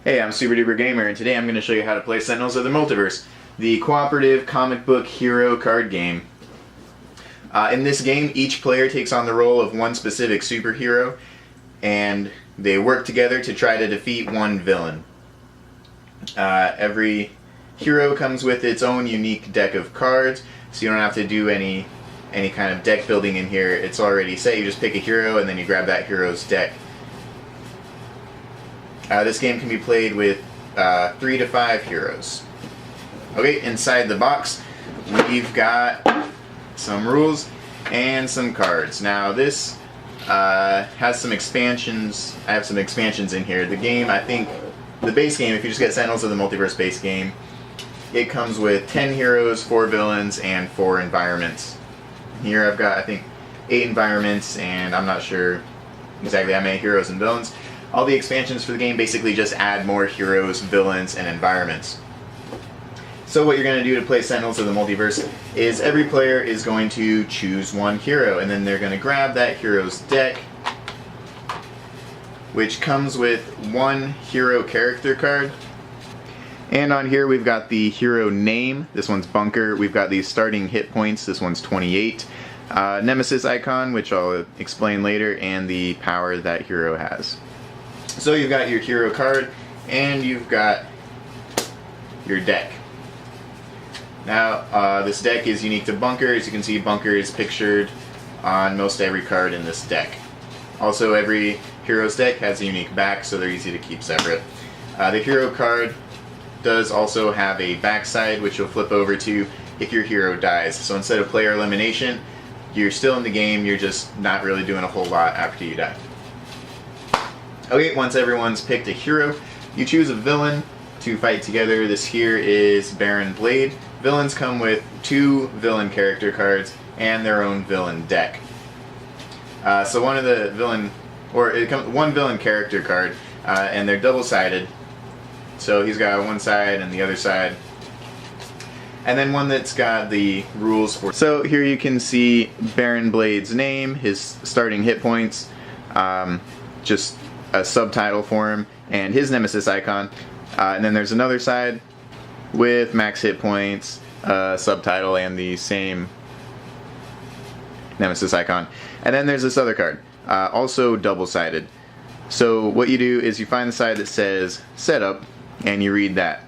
Hey, I'm Super Duper Gamer, and today I'm going to show you how to play Sentinels of the Multiverse, the cooperative comic book hero card game. In this game, each player takes on the role of one specific superhero, and they work together to try to defeat one villain. Every hero comes with its own unique deck of cards, so you don't have to do any kind of deck building in here. It's already set. You just pick a hero, and then you grab that hero's deck. This game can be played with 3 to 5 heroes. Okay, inside the box we've got some rules and some cards. Now this has some expansions. I have some expansions in here. The game, I think, the base game, if you just get Sentinels of the Multiverse base game, it comes with 10 heroes, 4 villains, and 4 environments. Here I've got, I think, 8 environments, and I'm not sure exactly how many heroes and villains. All the expansions for the game basically just add more heroes, villains, and environments. So what you're going to do to play Sentinels of the Multiverse is every player is going to choose one hero, and then they're going to grab that hero's deck, which comes with one hero character card. And on here we've got the hero name. This one's Bunker. We've got the starting hit points. This one's 28. Nemesis icon, which I'll explain later, and the power that hero has. So you've got your hero card, and you've got your deck. Now, this deck is unique to Bunker. As you can see, Bunker is pictured on most every card in this deck. Also, every hero's deck has a unique back, so they're easy to keep separate. The hero card does also have a backside, which you'll flip over to if your hero dies. So instead of player elimination, you're still in the game, you're just not really doing a whole lot after you die. Okay, once everyone's picked a hero, you choose a villain to fight together. This here is Baron Blade. Villains come with 2 villain character cards and their own villain deck. So one of the villain, or it comes one villain character card, and they're double-sided. So he's got one side and the other side. And then one that's got the rules for. So here you can see Baron Blade's name, his starting hit points, just a subtitle for him, and his nemesis icon. And then there's another side with max hit points, subtitle, and the same nemesis icon. And then there's this other card, also double-sided. So what you do is you find the side that says setup, and you read that.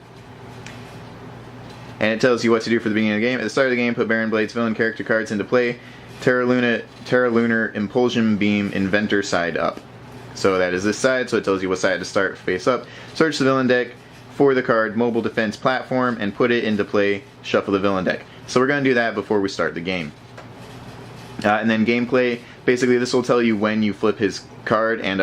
And it tells you what to do for the beginning of the game. At the start of the game, put Baron Blade's villain character cards into play. Terra Lunar Impulsion Beam Inventor side up. So that is this side, so it tells you what side to start face up. Search the villain deck for the card Mobile Defense Platform and put it into play. Shuffle the villain deck. So we're going to do that before we start the game. And then gameplay, basically this will tell you when you flip his card and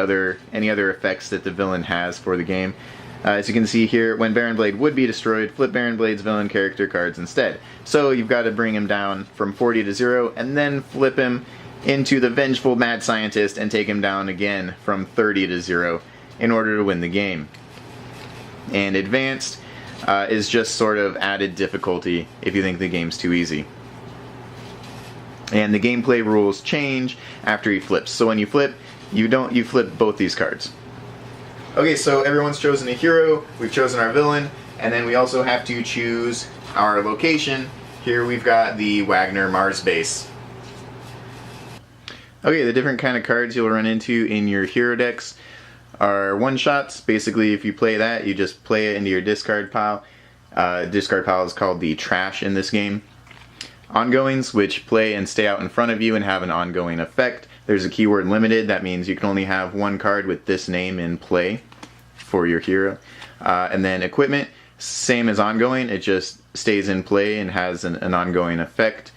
any other effects that the villain has for the game. As you can see here, when Baron Blade would be destroyed, flip Baron Blade's villain character cards instead. So you've got to bring him down from 40 to 0 and then flip him into the Vengeful Mad Scientist and take him down again from 30 to 0 in order to win the game. And Advanced is just sort of added difficulty if you think the game's too easy. And the gameplay rules change after he flips. So when you flip, you flip both these cards. Okay, so everyone's chosen a hero, we've chosen our villain, and then we also have to choose our location. Here we've got the Wagner Mars base. Okay, the different kind of cards you'll run into in your hero decks are one-shots. Basically, if you play that, you just play it into your discard pile. Discard pile is called the trash in this game. Ongoings, which play and stay out in front of you and have an ongoing effect. There's a keyword limited. That means you can only have one card with this name in play for your hero. And then equipment, same as ongoing. It just stays in play and has an ongoing effect.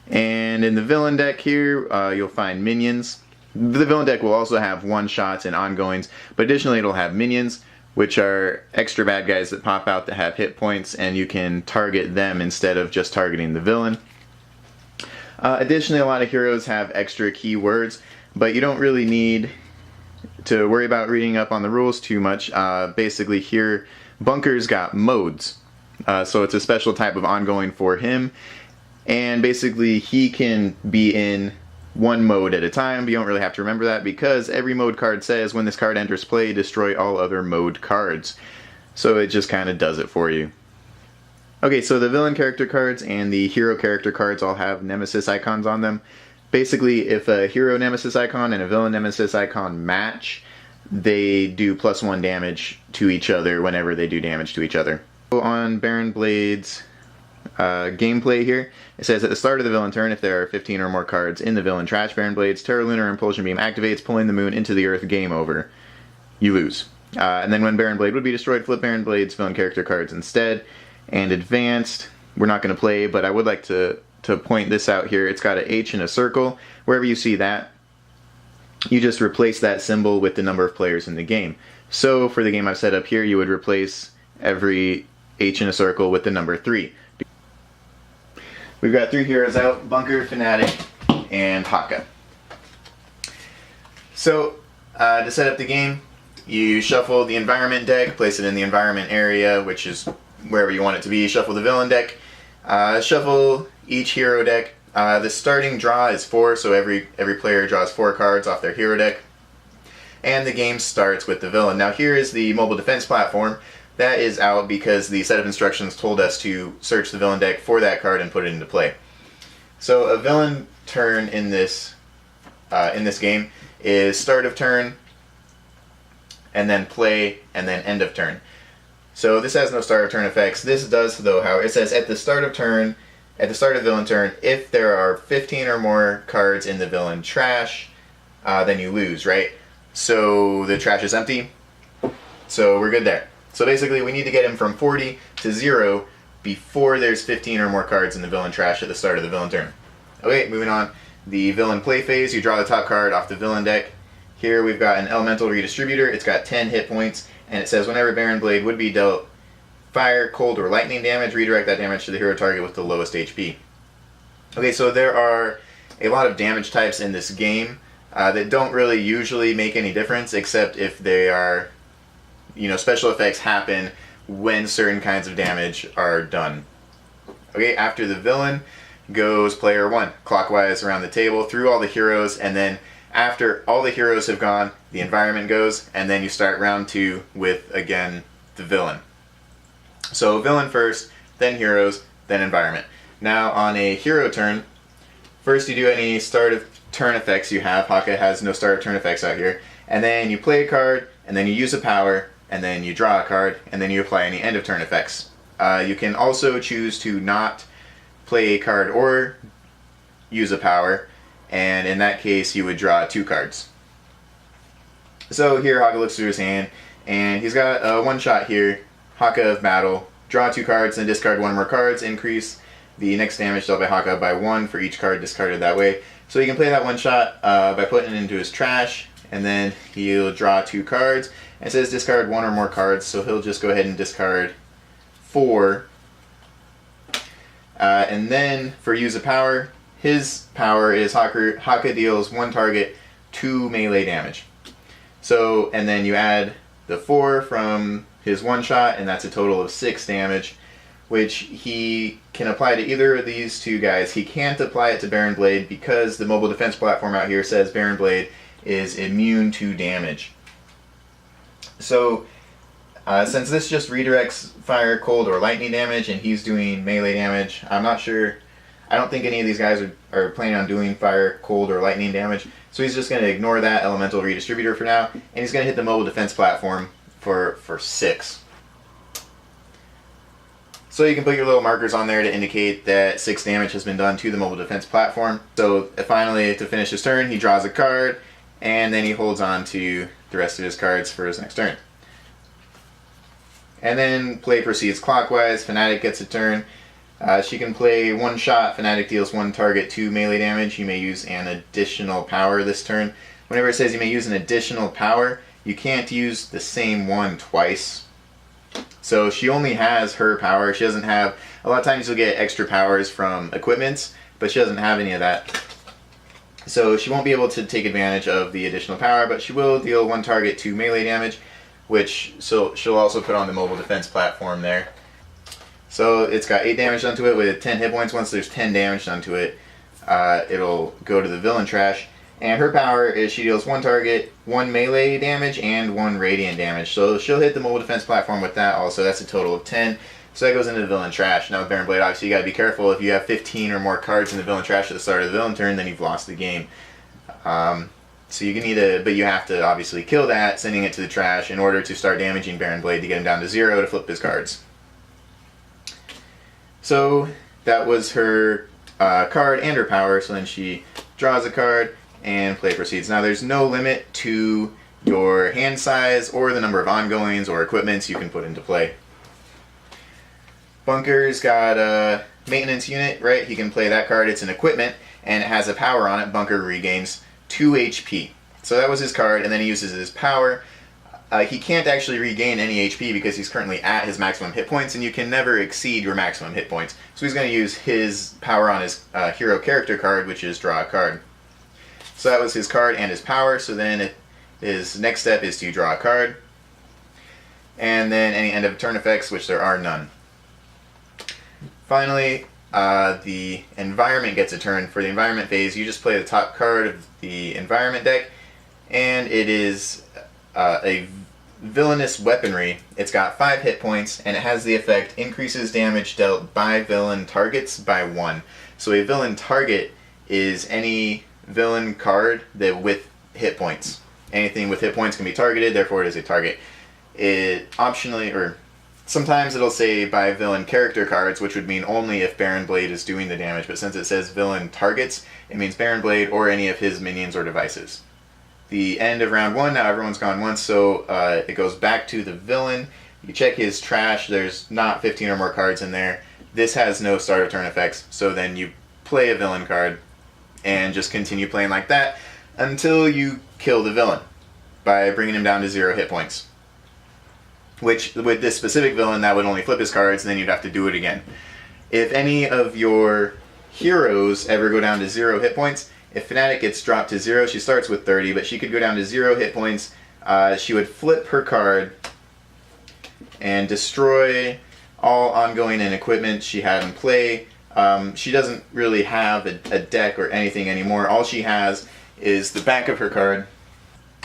And in the villain deck here, you'll find minions. The villain deck will also have one-shots and ongoings, but additionally it'll have minions, which are extra bad guys that pop out that have hit points, and you can target them instead of just targeting the villain. Additionally, a lot of heroes have extra keywords, but you don't really need to worry about reading up on the rules too much. Basically here, Bunker's got modes, so it's a special type of ongoing for him. And basically he can be in one mode at a time, but you don't really have to remember that because every mode card says when this card enters play, destroy all other mode cards. So it just kind of does it for you. Okay, so the villain character cards and the hero character cards all have nemesis icons on them. Basically, if a hero nemesis icon and a villain nemesis icon match, they do +1 damage to each other whenever they do damage to each other. So on Baron Blade's gameplay here, it says at the start of the villain turn, if there are 15 or more cards in the villain trash, Baron Blade's Terra Lunar Impulsion Beam activates, pulling the moon into the earth. Game over. You lose. And then when Baron Blade would be destroyed, flip Baron Blade's villain character cards instead. And advanced, we're not going to play, but I would like to point this out here. It's got an H and a circle. Wherever you see that, you just replace that symbol with the number of players in the game. So for the game I've set up here, you would replace every H in a circle with the number 3. We've got 3 heroes out: Bunker, Fanatic, and Haka. So to set up the game, you shuffle the environment deck, place it in the environment area, which is wherever you want it to be. Shuffle the villain deck, shuffle each hero deck. The starting draw is 4, so every player draws 4 cards off their hero deck. And the game starts with the villain. Now here is the mobile defense platform. That is out because the set of instructions told us to search the villain deck for that card and put it into play. So a villain turn in this game is start of turn, and then play, and then end of turn. So this has no start of turn effects. This does, though, how it says at the start of turn, at the start of villain turn, if there are 15 or more cards in the villain trash, then you lose, right? So the trash is empty, so we're good there. So basically we need to get him from 40 to 0 before there's 15 or more cards in the villain trash at the start of the villain turn. Okay, moving on. The villain play phase, you draw the top card off the villain deck. Here we've got an elemental redistributor. It's got 10 hit points, and it says whenever Baron Blade would be dealt fire, cold, or lightning damage, redirect that damage to the hero target with the lowest HP. Okay, so there are a lot of damage types in this game that don't really usually make any difference, except if they are, special effects happen when certain kinds of damage are done. Okay, after the villain goes player 1, clockwise around the table through all the heroes, and then after all the heroes have gone, the environment goes, and then you start round 2 with, again, the villain. So villain first, then heroes, then environment. Now on a hero turn, first you do any start of turn effects you have. Haka has no start of turn effects out here. And then you play a card, and then you use a power, and then you draw a card, and then you apply any end of turn effects. You can also choose to not play a card or use a power, and in that case you would draw 2 cards. So here Haka looks through his hand, and he's got a one-shot here, Haka of Battle. Draw 2 cards, then discard 1 or more cards, increase the next damage dealt by Haka by 1 for each card discarded that way. So he can play that one-shot by putting it into his trash, and then he'll draw 2 cards. It says discard 1 or more cards, so he'll just go ahead and discard 4. And then for use of power, his power is Haka deals 1 target 2 melee damage. So, and then you add the 4 from his one shot, and that's a total of 6 damage, which he can apply to either of these 2 guys. He can't apply it to Baron Blade because the mobile defense platform out here says Baron Blade is immune to damage. So, since this just redirects fire, cold, or lightning damage, and he's doing melee damage, I'm not sure. I don't think any of these guys are planning on doing fire, cold, or lightning damage. So he's just going to ignore that elemental redistributor for now, and he's going to hit the mobile defense platform for 6. So you can put your little markers on there to indicate that 6 damage has been done to the mobile defense platform. So finally, to finish his turn, he draws a card, and then he holds on to the rest of his cards for his next turn. And then play proceeds clockwise. Fanatic gets a turn. She can play one shot. Fanatic deals 1 target 2 melee damage. You may use an additional power this turn. Whenever it says you may use an additional power, you can't use the same one twice. So she only has her power. She doesn't have... A lot of times you'll get extra powers from equipments, but she doesn't have any of that. So she won't be able to take advantage of the additional power, but she will deal 1 target 2 melee damage, which she'll also put on the mobile defense platform there. So it's got 8 damage done to it with 10 hit points. Once there's 10 damage done to it, it'll go to the villain trash. And her power is she deals 1 target, 1 melee damage, and 1 radiant damage. So she'll hit the mobile defense platform with that also. That's a total of 10. So that goes into the villain trash. Now with Baron Blade, obviously you gotta be careful. If you have 15 or more cards in the villain trash at the start of the villain turn, then you've lost the game. So you can either, but you have to obviously kill that, sending it to the trash in order to start damaging Baron Blade to get him down to 0 to flip his cards. So that was her card and her power. So then she draws a card and play proceeds. Now there's no limit to your hand size or the number of ongoings or equipments you can put into play. Bunker's got a maintenance unit, right? He can play that card. It's an equipment and it has a power on it. Bunker regains 2 HP. So that was his card, and then he uses his power. He can't actually regain any HP because he's currently at his maximum hit points, and you can never exceed your maximum hit points. So he's going to use his power on his hero character card, which is draw a card. So that was his card and his power, so then his next step is to draw a card. And then any end of turn effects, which there are none. Finally, the environment gets a turn. For the environment phase, you just play the top card of the environment deck, and it is a villainous weaponry. It's got 5 hit points, and it has the effect increases damage dealt by villain targets by 1. So a villain target is any villain card that with hit points. Anything with hit points can be targeted, therefore it is a target. It optionally, or sometimes it'll say by villain character cards, which would mean only if Baron Blade is doing the damage, but since it says villain targets, it means Baron Blade or any of his minions or devices. The end of round 1, now everyone's gone once, so it goes back to the villain. You check his trash, there's not 15 or more cards in there. This has no start of turn effects, so then you play a villain card and just continue playing like that until you kill the villain by bringing him down to 0 hit points. Which, with this specific villain, that would only flip his cards, and then you'd have to do it again. If any of your heroes ever go down to 0 hit points, if Fnatic gets dropped to 0, she starts with 30, but she could go down to 0 hit points. She would flip her card and destroy all ongoing and equipment she had in play. She doesn't really have a deck or anything anymore. All she has is the back of her card.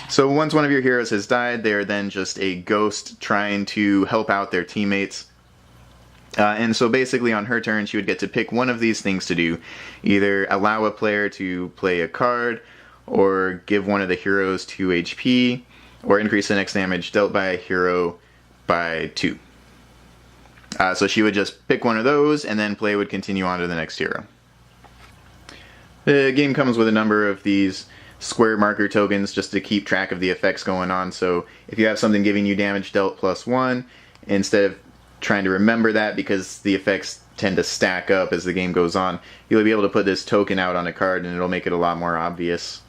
So once one of your heroes has died, they are then just a ghost trying to help out their teammates. And so basically on her turn, she would get to pick one of these things to do. Either allow a player to play a card, or give one of the heroes 2 HP, or increase the next damage dealt by a hero by 2. So she would just pick one of those, and then play would continue on to the next hero. The game comes with a number of these square marker tokens just to keep track of the effects going on. So if you have something giving you damage dealt +1, instead of trying to remember that because the effects tend to stack up as the game goes on, you'll be able to put this token out on a card and it'll make it a lot more obvious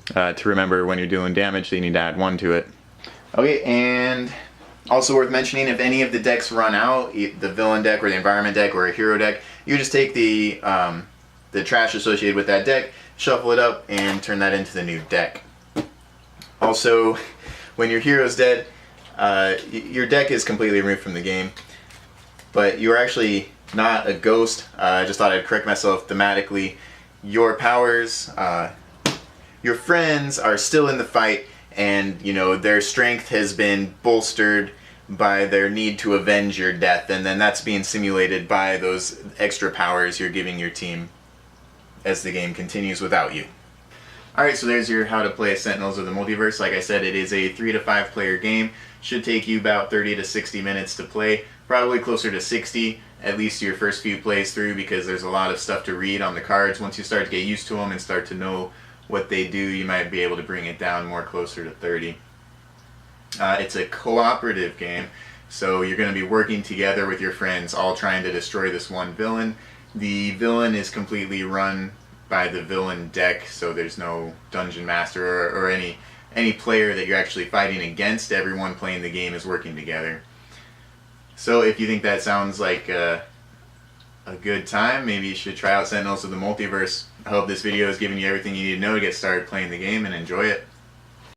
to remember when you're doing damage, so you need to add 1 to it. Okay, and also worth mentioning, if any of the decks run out, the villain deck or the environment deck or a hero deck, you just take the trash associated with that deck, shuffle it up, and turn that into the new deck. Also, when your hero's dead, your deck is completely removed from the game, but you're actually not a ghost. I just thought I'd correct myself thematically. Your powers, your friends are still in the fight, and you know their strength has been bolstered by their need to avenge your death, and then that's being simulated by those extra powers you're giving your team as the game continues without you. Alright, so there's your how to play Sentinels of the Multiverse. Like I said, it is a 3 to 5 player game. Should take you about 30 to 60 minutes to play. Probably closer to 60, at least your first few plays through, because there's a lot of stuff to read on the cards. Once you start to get used to them and start to know what they do, you might be able to bring it down more closer to 30. It's a cooperative game, so you're going to be working together with your friends, all trying to destroy this one villain. The villain is completely run by the villain deck, so there's no dungeon master or any player that you're actually fighting against. Everyone playing the game is working together. So if you think that sounds like a good time, maybe you should try out Sentinels of the Multiverse. I hope this video has given you everything you need to know to get started playing the game and enjoy it.